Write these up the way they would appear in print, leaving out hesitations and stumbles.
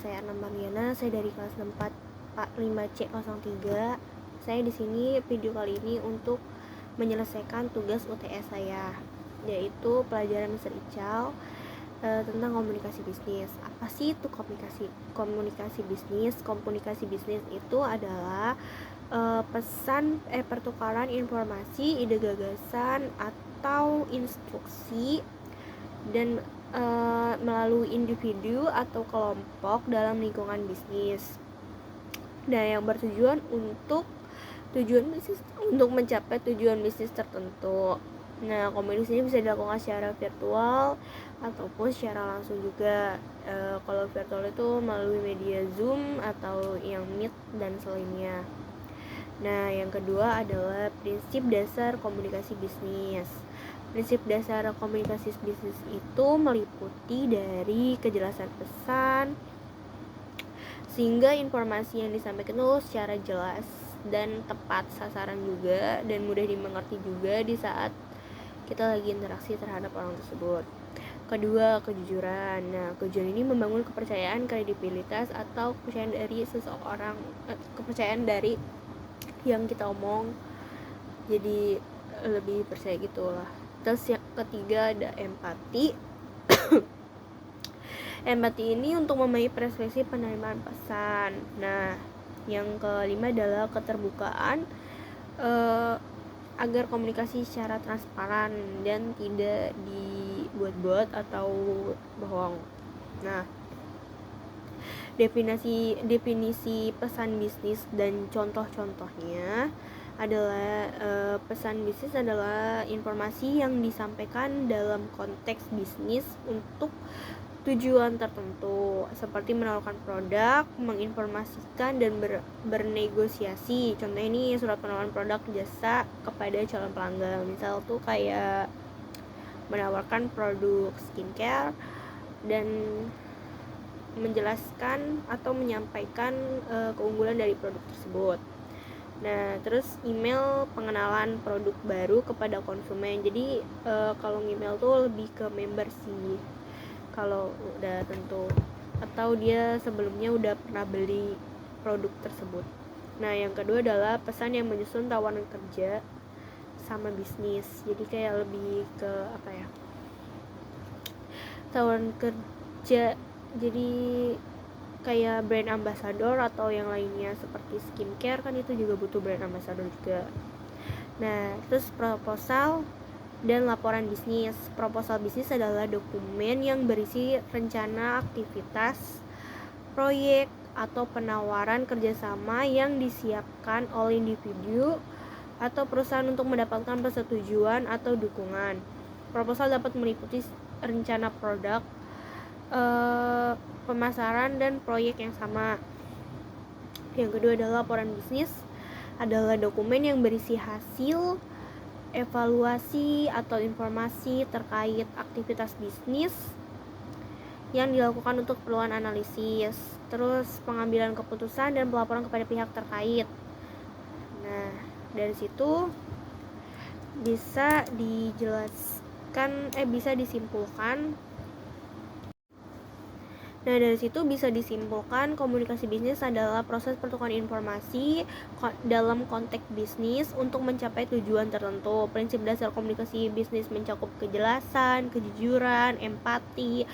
saya Anna Mariana, saya dari kelas 4 5C03. Saya di sini video kali ini untuk menyelesaikan tugas UTS saya, yaitu pelajaran Mr. Ical tentang komunikasi bisnis. Apa sih itu komunikasi bisnis? Komunikasi bisnis itu adalah pertukaran informasi, ide gagasan atau instruksi dan melalui individu atau kelompok dalam lingkungan bisnis. Nah, yang bertujuan untuk mencapai tujuan bisnis tertentu. Nah, komunikasi ini bisa dilakukan secara virtual ataupun secara langsung juga. Kalau virtual itu melalui media Zoom atau yang Meet dan selainnya. Nah, yang kedua adalah prinsip dasar komunikasi bisnis. Prinsip dasar komunikasi bisnis itu meliputi dari kejelasan pesan, sehingga informasi yang disampaikan itu secara jelas dan tepat sasaran juga, dan mudah dimengerti juga di saat kita lagi interaksi terhadap orang tersebut. Kedua, kejujuran. Nah, kejujuran ini membangun kepercayaan, kredibilitas atau kepercayaan dari seseorang, kepercayaan dari yang kita omong, jadi lebih percaya gitulah. Terus yang ketiga ada empati. Empati ini untuk memahami persepsi penerimaan pesan. Nah, yang kelima adalah keterbukaan, agar komunikasi secara transparan dan tidak dibuat-buat atau bohong. Nah, definisi pesan bisnis dan contoh-contohnya adalah pesan bisnis adalah informasi yang disampaikan dalam konteks bisnis untuk tujuan tertentu, seperti menawarkan produk, menginformasikan, dan bernegosiasi. Contohnya ini surat penawaran produk jasa kepada calon pelanggan. Misal tuh kayak menawarkan produk skincare dan menjelaskan atau menyampaikan keunggulan dari produk tersebut. Nah, terus email pengenalan produk baru kepada konsumen. Jadi kalau email tuh lebih ke member sih, kalau udah tentu, atau dia sebelumnya udah pernah beli produk tersebut. Nah, yang kedua adalah pesan yang menyusun tawaran kerja sama bisnis. Jadi kayak lebih ke apa ya, tawaran kerja, jadi kayak brand ambassador atau yang lainnya seperti skincare, kan itu juga butuh brand ambassador juga. Nah, terus proposal dan laporan bisnis. Proposal bisnis adalah dokumen yang berisi rencana aktivitas, proyek, atau penawaran kerjasama yang disiapkan oleh individu atau perusahaan untuk mendapatkan persetujuan atau dukungan. Proposal dapat meliputi rencana produk, pemasaran, dan proyek yang sama. Yang kedua adalah laporan bisnis, adalah dokumen yang berisi hasil evaluasi atau informasi terkait aktivitas bisnis yang dilakukan untuk keperluan analisis, terus pengambilan keputusan dan pelaporan kepada pihak terkait. Nah, dari situ bisa disimpulkan. Nah, dari situ bisa disimpulkan komunikasi bisnis adalah proses pertukaran informasi dalam konteks bisnis untuk mencapai tujuan tertentu. Prinsip dasar komunikasi bisnis mencakup kejelasan, kejujuran, empati,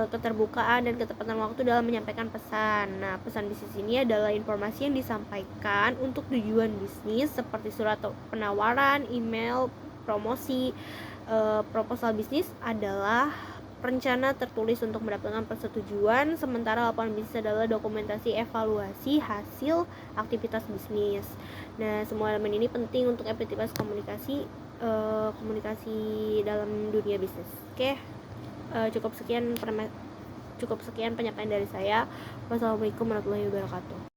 keterbukaan, dan ketepatan waktu dalam menyampaikan pesan. Nah, pesan bisnis ini adalah informasi yang disampaikan untuk tujuan bisnis seperti surat penawaran, email, promosi. Proposal bisnis adalah rencana tertulis untuk mendapatkan persetujuan, sementara laporan bisnis adalah dokumentasi evaluasi hasil aktivitas bisnis. Nah, semua elemen ini penting untuk efektivitas komunikasi dalam dunia bisnis. Oke, cukup sekian penyampaian dari saya. Wassalamualaikum warahmatullahi wabarakatuh.